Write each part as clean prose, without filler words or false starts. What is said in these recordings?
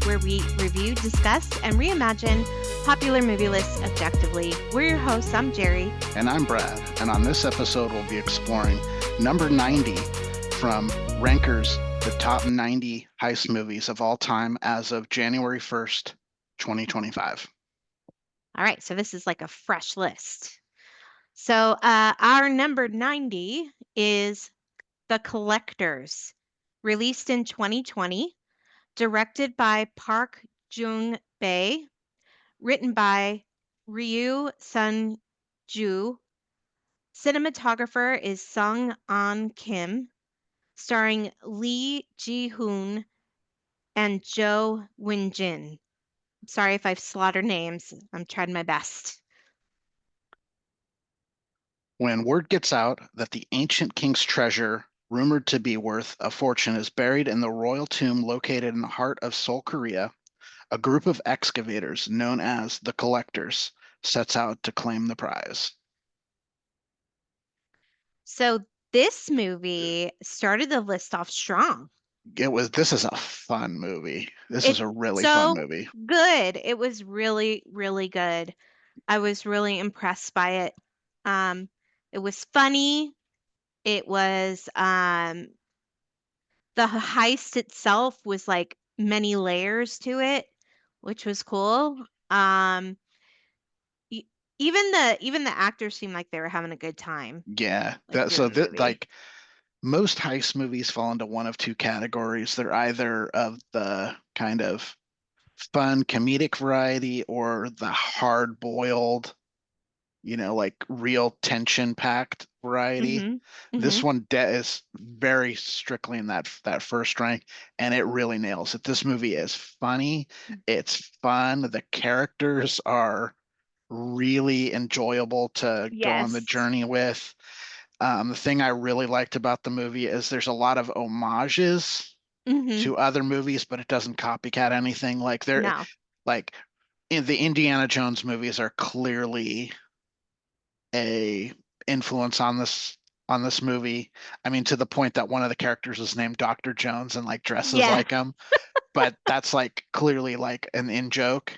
where we review, discuss, and reimagine popular movie lists objectively. We're your hosts. I'm Jerry. And I'm Brad. And on this episode, we'll be exploring number 90 from Ranker's The Top 90 Heist Movies of All Time as of January 1st, 2025. All right, so this is like a fresh list. So our number 90 is The Collectors, released in 2020, directed by Park Jung-bae, written by Ryu Sun-ju. Cinematographer is Sung An Kim, starring Lee Ji-hoon and Jo Win-jin. Sorry if I've slaughtered names. I'm trying my best. When word gets out that the ancient king's treasure, rumored to be worth a fortune, is buried in the royal tomb located in the heart of Seoul, Korea, a group of excavators known as the Collectors sets out to claim the prize. So this movie started the list off strong. This is a fun movie. This is It's a really fun so movie. good. It was really, really good. I was really impressed by it. It was funny. It was the heist itself was like many layers to it, which was cool. E- even the actors seemed like they were having a good time Yeah, like so doing the movie. like most heist movies fall into one of two categories. They're either of the kind of fun comedic variety or the hard-boiled, like real tension-packed variety. Mm-hmm. This Mm-hmm. one is very strictly in that first rank, and it really nails it. This movie is funny, it's fun, the characters are really enjoyable to go on the Yes. journey with. The thing I really liked about the movie is there's a lot of homages Mm-hmm. to other movies, but it doesn't copycat anything. No. Like in the Indiana Jones movies are clearly a influence on this movie. I mean, to the point that one of the characters is named Dr. Jones and like dresses Yeah. like him, but that's like clearly like an in joke.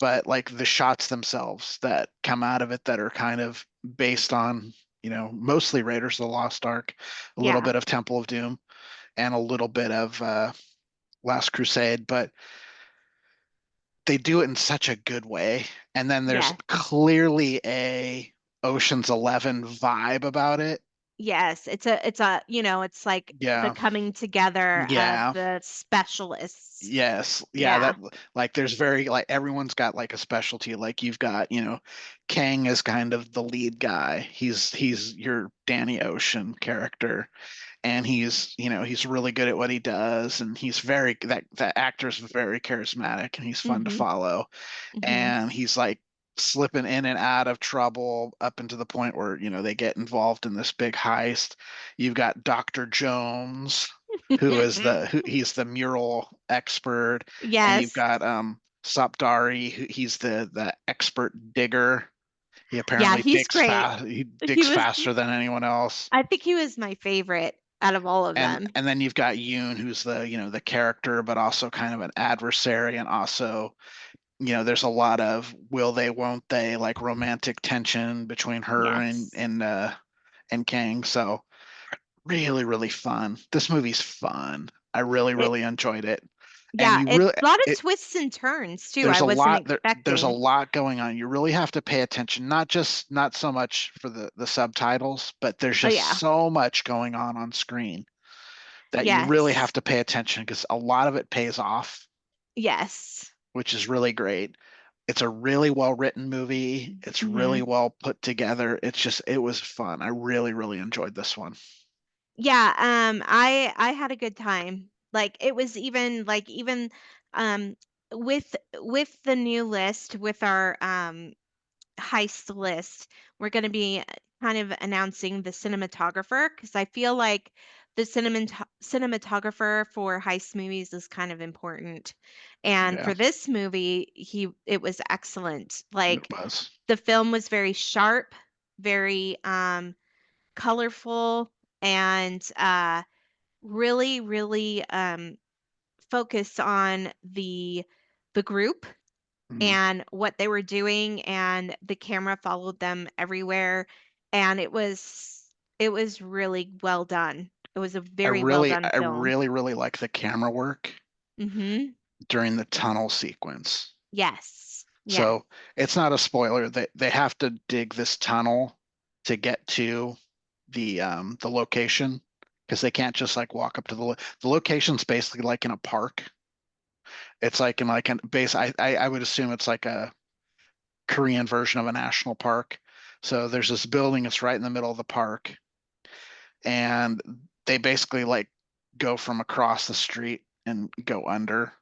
But like the shots themselves that come out of it that are kind of based on, mostly Raiders of the Lost Ark, a little Yeah. bit of Temple of Doom, and a little bit of Last Crusade, but they do it in such a good way. And then there's Yes. clearly a Ocean's 11 vibe about it. Yes. It's like the Yeah. coming together of Yeah. the specialists. Yes. Yeah, Yeah. that like there's very like everyone's got like a specialty. Like you've got, Kang is kind of the lead guy. He's your Danny Ocean character, and he's really good at what he does, and he's very that actor's very charismatic, and he's fun to Mm-hmm. follow. Mm-hmm. And he's like slipping in and out of trouble up into the point where they get involved in this big heist. You've got Dr. Jones, he's the mural expert, and you've Yes. got Sapdari, who he's the expert digger. He Yeah, apparently he's great. he He digs was faster than anyone else. I think he was my favorite out of all of and them. and then you've got Yoon, who's the character, but also kind of an adversary, and also there's a lot of will they, won't they, like romantic tension between her and Yes. and Kang. So really, really fun. This movie's fun. I really, It really enjoyed it. And Yeah, you it's really a lot of it twists and turns too. I wasn't there's a expecting. lot going on. You really have to pay attention, not so much for the subtitles, but there's Oh just yeah. so much going on screen that you really have Yes. to pay attention because a lot of it pays off, Yes. which is really great. It's a really well written movie. It's Hmm. really well put together. It was fun. I really, really enjoyed this one. Yeah, I had a good time. Like it was even um with the new list with our heist list, we're going to be kind of announcing the cinematographer because I feel like the cinematographer for heist movies is kind of important. And Yeah, for this movie, it was excellent. it Like was. the film was very sharp, very colorful, and really, really focus on the group Mhm. and what they were doing, and the camera followed them everywhere, and it was really well done. It was a very well done I film. really like the camera work Mhm. during the tunnel sequence. Yes. Yes. So it's not a spoiler. They have to dig this tunnel to get to the location because they can't just like walk up to the location's basically like in a park. It's like in like an base. I would assume it's like a Korean version of a national park. So there's this building that's right in the middle of the park, and they basically like go from across the street and go under.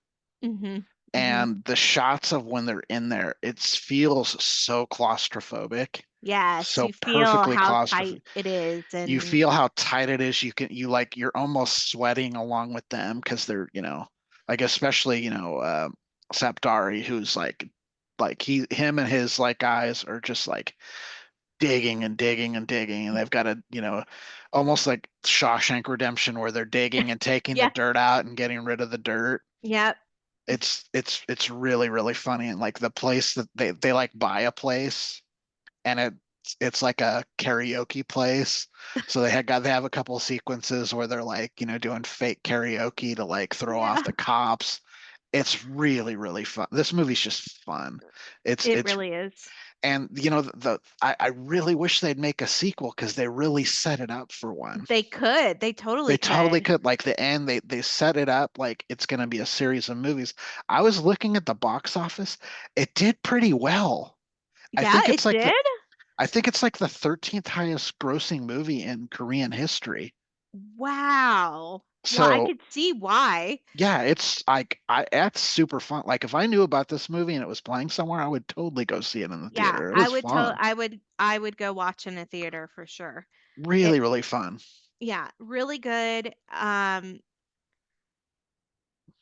Mhm. Mhm. And the shots of when they're in there, it feels so claustrophobic, Yes, so you feel perfectly how tight claustrophobic. it is, You and feel how tight it is. You like you're almost sweating along with them because they're, like especially, Sapdari, who's like him and his like guys are just like digging and digging and digging, and they've got a, almost like Shawshank Redemption where they're digging and taking the yeah, dirt out and getting rid of the dirt. yep. It's really really funny, and like the place that they like buy a place, and it's like a karaoke place. So they have a couple of sequences where they're like, doing fake karaoke to like throw off Yeah, the cops. It's really really fun. This movie's just fun. it It's really is. and I really wish they'd make a sequel because they really set it up for one. They could. They They totally totally could. could. Like the end, they set it up like it's going to be a series of movies. I was looking at the box office. It did pretty well. I Yeah, think it's it like did? I think it's like the 13th highest grossing movie in Korean history. Wow. Well, I So, could see why. yeah, it's like that's super fun. Like if I knew about this movie and it was playing somewhere, I would totally go see it in the Yeah, theater. It was fun. I would go watch in a theater for sure. It Really, really fun. Yeah, really good.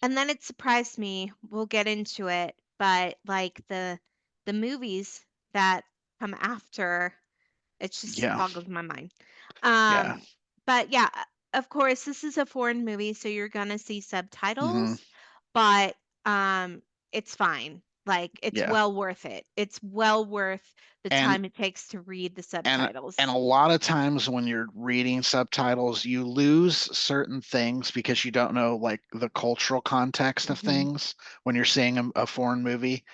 And then it surprised me. We'll get into it, but like the movies that come after, it just Yeah. boggles my mind. Yeah. Um, but yeah, of course, this is a foreign movie, so you're gonna see Hmm. subtitles, but it's fine. Like it's Yeah. well worth it. It's well worth the And time it takes to read the and subtitles. a lot of times when you're reading subtitles, you lose certain things because you don't know like the cultural context of Hmm. things when you're seeing a foreign movie,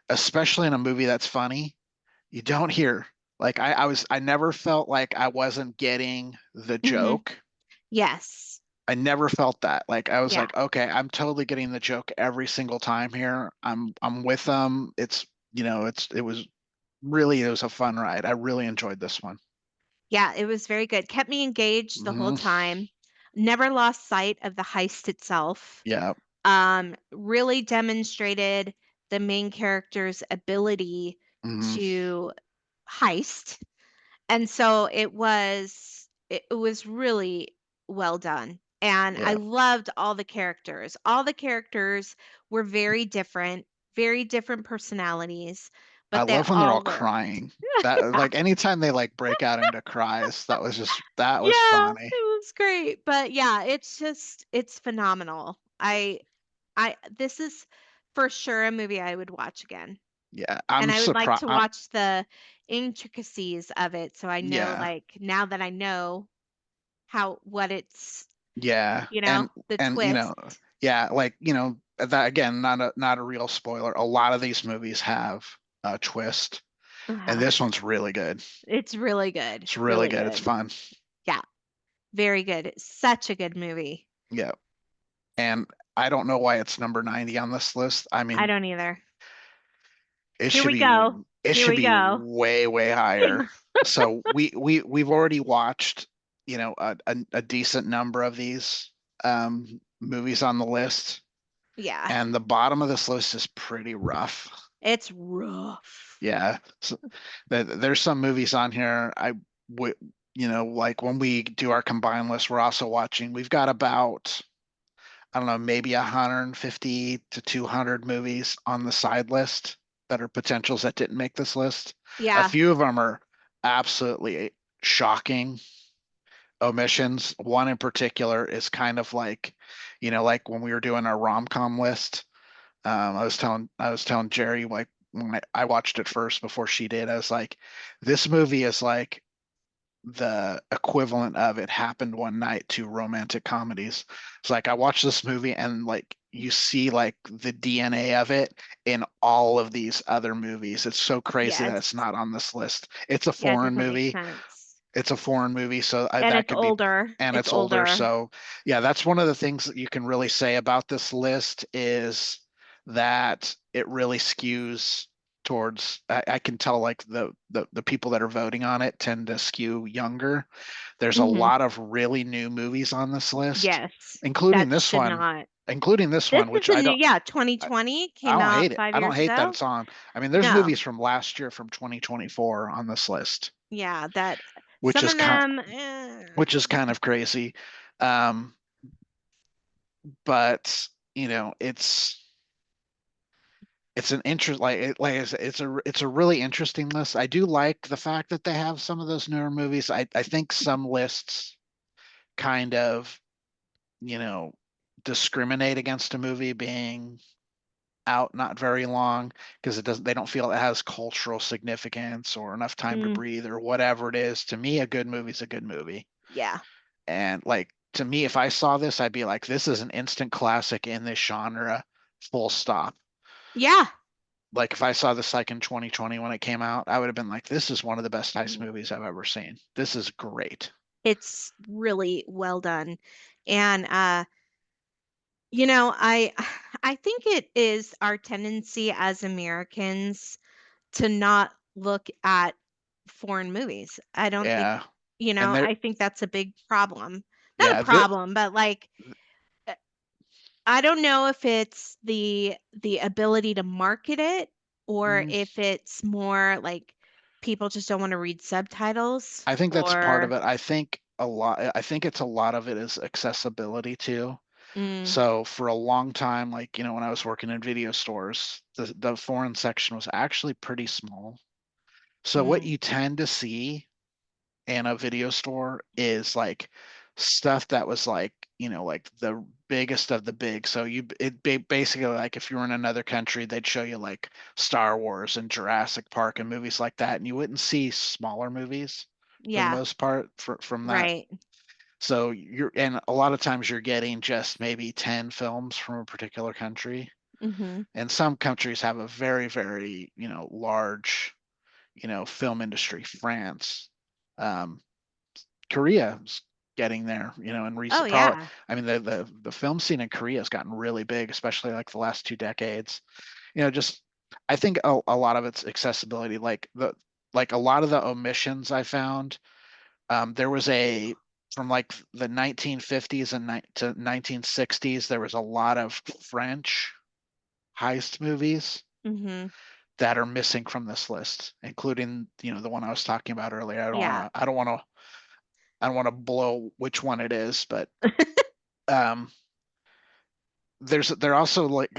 especially in a movie that's funny. You don't hear like I never felt like I wasn't getting the Hmm. joke. Yes. I never felt that. Like I was Yeah. like, okay, I'm totally getting the joke every single time here. I'm with them. It was a fun ride. I really enjoyed this one. Yeah, it was very good. Kept me engaged the whole Hmm. time. Never lost sight of the heist itself. Yeah. Really demonstrated the main character's ability Hmm. to heist. And so it was really well done. And I Yeah. loved all the characters. All the characters were very different personalities, I but they love when they're all all worked. crying. That like anytime they like break out into cries, that was Yeah, funny. it was great. But yeah, it's phenomenal. This is for sure a movie I would watch again. Yeah. And I'm I would like surprised. to watch the intricacies of it so I know, Yeah. like, now that I know how what it's, Yeah. the And twist. yeah, like, that again, not a real spoiler. A lot of these movies have a twist, and Uh-huh. this one's really good. It's really good. It's really Really good. It's good. fun. Yeah, very good. Such a good movie. Yeah. And I don't know why it's number 90 on this list. I I mean, don't either. it Here should we be go. it Here should we be go. way way higher. So we've already watched, a decent number of these movies on the list, Yeah, and the bottom of this list is pretty rough. it's rough. Yeah. So there's some movies on here I would, like when we do our combined list, we're also watching. We've got about, I don't know, maybe 150 to 200 movies on the side list that are potentials that didn't make this list. A Yeah. few of them are absolutely shocking. omissions. One in particular is kind of like, like when we were doing our rom-com list. I was telling Jerry, like, when I watched it first before she did, I was like, this movie is like the equivalent of It Happened One Night to romantic comedies. It's like I watched this movie and like you see like the DNA of it in all of these other movies. It's so crazy that it's Yes. not on this list. Yeah, it doesn't make sense. It's a foreign movie, so And that it's could be, older. and It's it's older. older. So yeah, that's one of the things that you can really say about this list is that it really skews towards. I can tell like the people that are voting on it tend to skew younger. There's a Hmm. lot of really new movies on this list, Yes. including That this should one, not. including this This one, is which a I new, don't. yeah, I 2020 I came don't out hate it. five I don't years hate that ago. it's on. I mean, there's No. movies from last year from 2024 on this list, Yeah, that which some is of kind them, kind of crazy. Um, but it's an interest it's a really interesting list. I do like the fact that they have some of those newer movies. I think some lists kind of, you know, discriminate against a movie being out not very long because it doesn't they don't feel it has cultural significance or enough time to mm, breathe or whatever it is. To me, a good movie's a good movie. yeah. And like to me, if I saw this, I'd be like, this is an instant classic in this genre, full stop. Yeah. Like if I saw this like in 2020 when it came out, I would have been like, this is one of the best heist Mhm. movies I've ever seen. This is great. It's really well done. And I think it is our tendency as Americans to not look at foreign movies. I don't think, Yeah. And there, I think that's a big problem. Not a yeah, problem, but like uh, I don't know if it's the ability to market it or mm, if it's more like people just don't want to read subtitles I think that's part of or it. I think it's a lot of it is accessibility too. mm, So for a long time, like, when I was working in video stores, the foreign section was actually pretty small. So what mm, you tend to see in a video store is like stuff that was like, like the biggest of the big. So basically like if you were in another country, they'd show you like Star Wars and Jurassic Park and movies like that, and you wouldn't see smaller movies for the yeah, most part from that. right. So and a lot of times you're getting just maybe 10 films from a particular country. Hmm. And some countries have a very, very, large, film industry. France, um, Korea's getting there, in Oh recent probably. yeah. I mean, the film scene in Korea has gotten really big, especially like the last 2 decades. Just I think a lot of it's accessibility. Like a lot of the omissions I found, there was a from like the 1950s and to 1960s, there was a lot of French heist movies Hmm. that are missing from this list, including, the one I was talking about earlier. Yeah. I don't want to blow which one it is, but um, they're also like,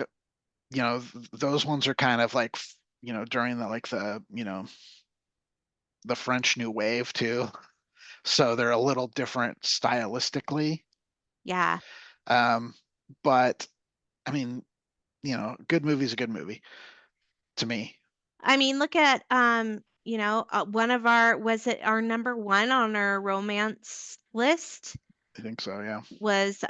those ones are kind of like, during the French New Wave too. So they're a little different stylistically. Yeah. Um, but I mean, good movie's a good movie to me. I mean, look at one of our was it our number one on our romance list I think so, yeah. was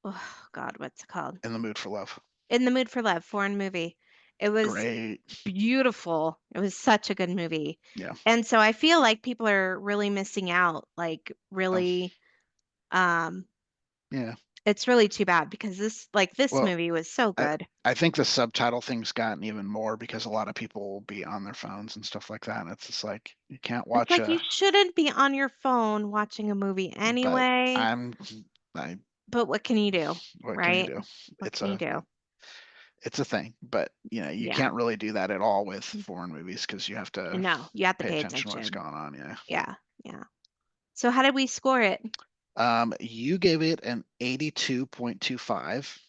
oh God, what's it called? In the Mood for Love. In the Mood for Love, foreign movie. It was Great. beautiful. It was such a good movie. Yeah. And so I feel like people are really missing out, like Um, really um yeah. it's really too bad because this Well, movie was so I good. I think the subtitle thing's gotten even more because a lot of people will be on their phones and stuff like that. And it's just like you can't It's watch like you a shouldn't be on your phone watching a movie but anyway, I'm I but what can you do, what can you right? do? What It's can you a do? it's a thing, but you Yeah. can't really do that at all with foreign movies because you have to No, you have to pay pay attention to what's attention. going on. Yeah. Yeah. Yeah. So how did we score it? You gave it an 82.25.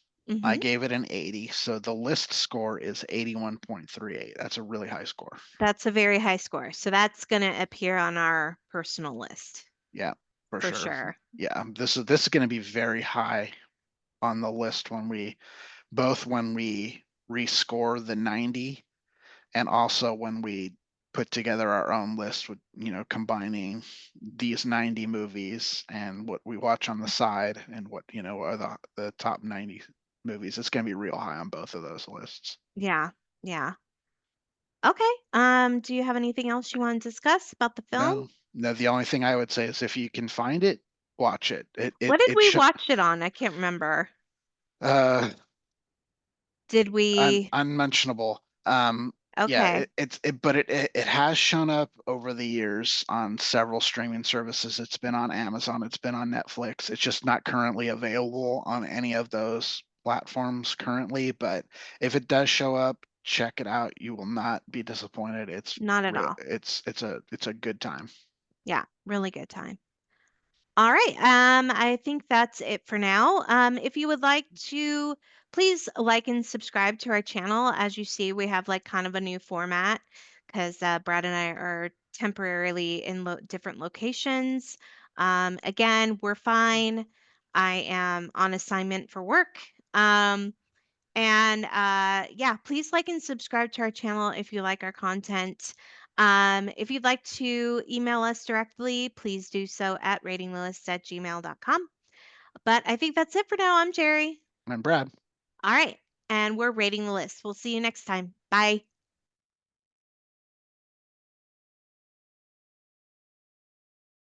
I Mhm. gave it an 80, so the list score is 81.38. That's a really high score. That's a very high score. So that's gonna appear on our personal list Yeah, for for sure. sure. Yeah, this is going to be very high on the list when we both when we rescore the 90 and also when we put together our own list with, combining these 90 movies and what we watch on the side and what, are the top 90 movies. It's going to be real high on both of those lists. Yeah. Yeah. Okay. Do you have anything else you want to discuss about the film? No, no, the only thing I would say is if you can find it, watch it. It What it did it we should watch it on? I can't remember. uh Did we? unmentionable. Yeah, Okay. but it has shown up over the years on several streaming services. It's been on Amazon, it's been on Netflix. It's just not currently available on any of those platforms currently, but if it does show up, check it out. You will not be disappointed. It's Not at real. all. It's a good time. Yeah, really good time. All right. I think that's it for now. If you would like to, please like and subscribe to our channel. As you see, we have like kind of a new format because Brad and I are temporarily in different locations. Again, we're fine. I am on assignment for work. And yeah, please like and subscribe to our channel if you like our content. If you'd like to email us directly, please do so at ratingthelist@gmail.com. But I think that's it for now. I'm Jerry. And Brad. All right. And we're rating the list. We'll see you next time. Bye.